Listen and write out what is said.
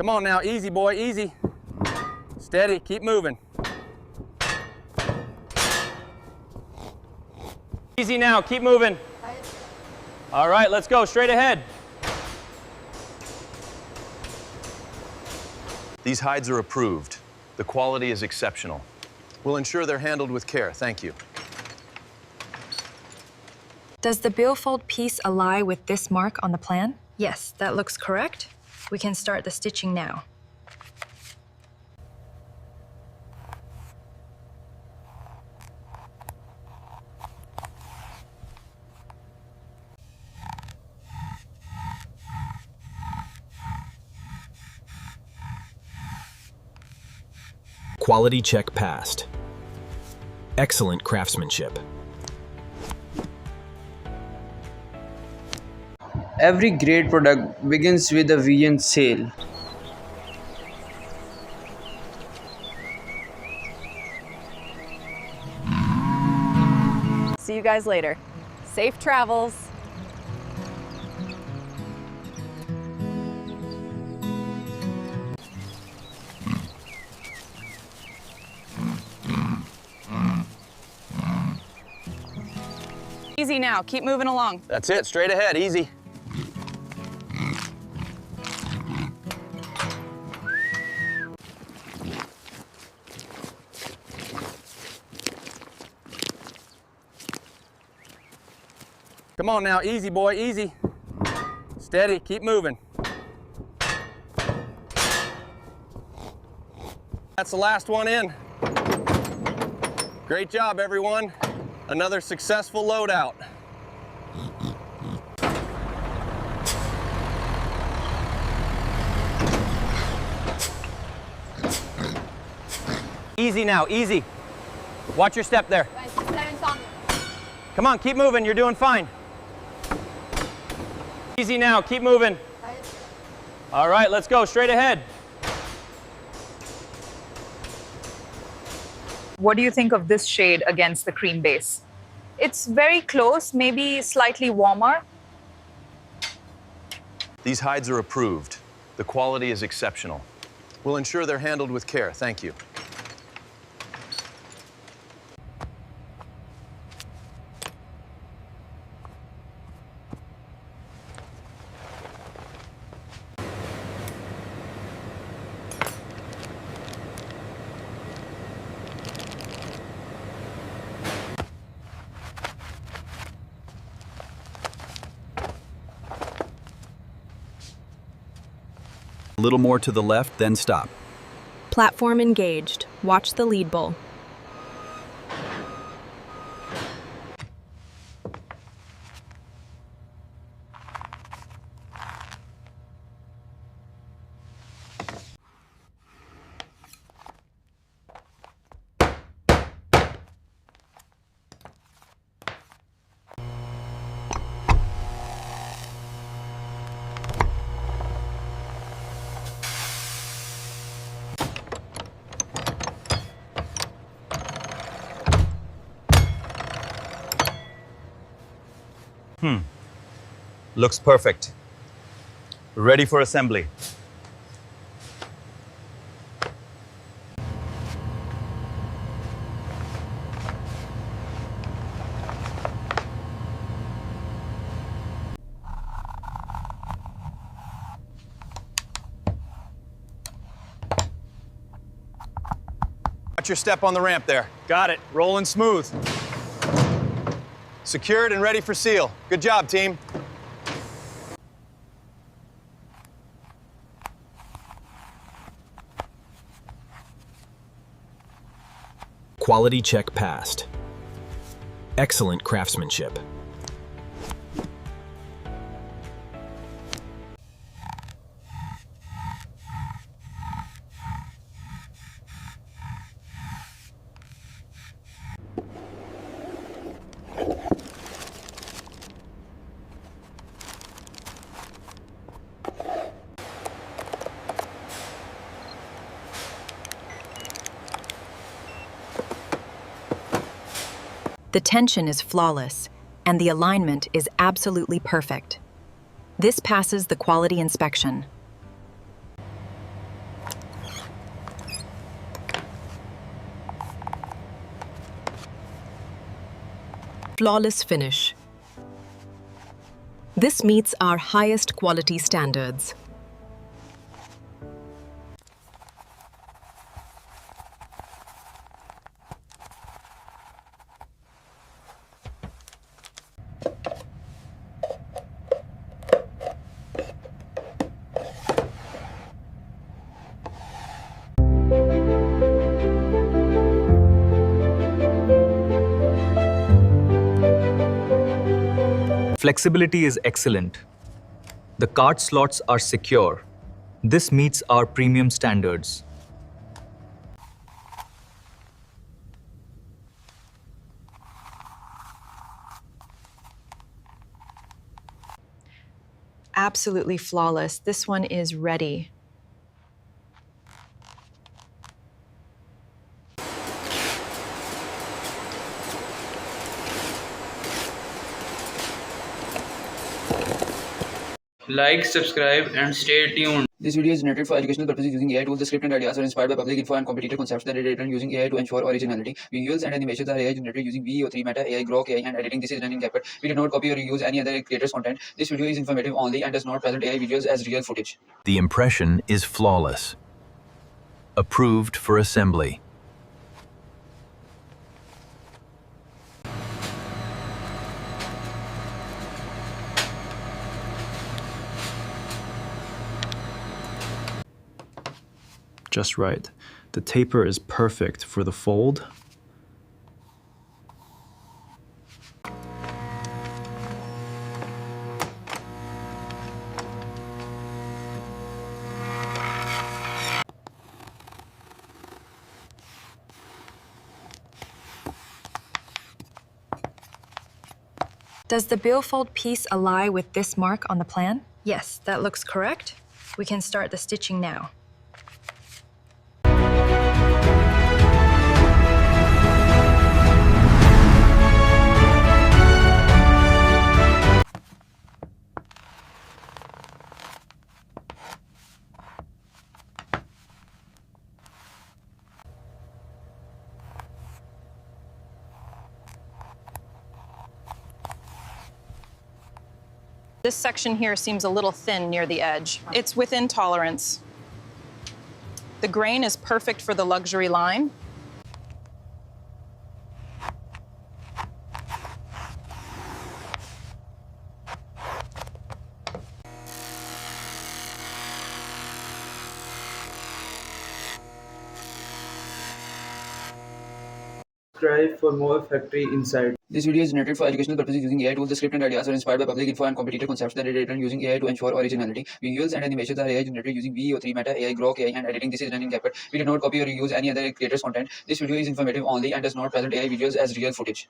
Come on now, easy boy, easy. Steady, keep moving. Easy now, keep moving. All right, let's go, straight ahead. These hides are approved. The quality is exceptional. We'll ensure they're handled with care, thank you. Does the billfold piece ally with this mark on the plan? Yes, that looks correct. We can start the stitching now. Quality check passed. Excellent craftsmanship. Every great product begins with a vision sale. See you guys later. Safe travels. Easy now, keep moving along. That's it, straight ahead, easy. Come on now, easy boy, easy. Steady, keep moving. That's the last one in. Great job, everyone. Another successful loadout. Easy now, easy. Watch your step there. Come on, keep moving, you're doing fine. Easy now, keep moving. All right, let's go, straight ahead. What do you think of this shade against the cream base? It's very close, maybe slightly warmer. These hides are approved. The quality is exceptional. We'll ensure they're handled with care, thank you. A little more to the left, then stop. Platform engaged. Watch the lead bowl. Looks perfect. Ready for assembly. Watch your step on the ramp there. Got it, rolling smooth. Secured and ready for seal. Good job, team. Quality check passed. Excellent craftsmanship. The tension is flawless, and the alignment is absolutely perfect. This passes the quality inspection. Flawless finish. This meets our highest quality standards. Flexibility is excellent. The card slots are secure. This meets our premium standards. Absolutely flawless. This one is ready. Like, subscribe, and stay tuned. This video is generated for educational purposes using AI tools. The script and ideas are inspired by public info and competitor concepts that are written using AI to ensure originality. Visuals and animations are AI generated using VEO3 Meta AI, Grok AI, and editing. This is done in CapCut. We do not copy or reuse any other creator's content. This video is informative only and does not present AI visuals as real footage. The impression is flawless. Approved for assembly. Just right. The taper is perfect for the fold. Does the billfold piece ally with this mark on the plan? Yes, that looks correct. We can start the stitching now. This section here seems a little thin near the edge. It's within tolerance. The grain is perfect for the luxury line. Subscribe for more factory insight. This video is generated for educational purposes using AI tools. The script and ideas are inspired by public info and competitor concepts that are written using AI to ensure originality. Visuals and animations are AI generated using VEO3 Meta AI, Grok AI, and editing. This is done in CapCut. We do not copy or reuse any other creator's content. This video is informative only and does not present AI visuals as real footage.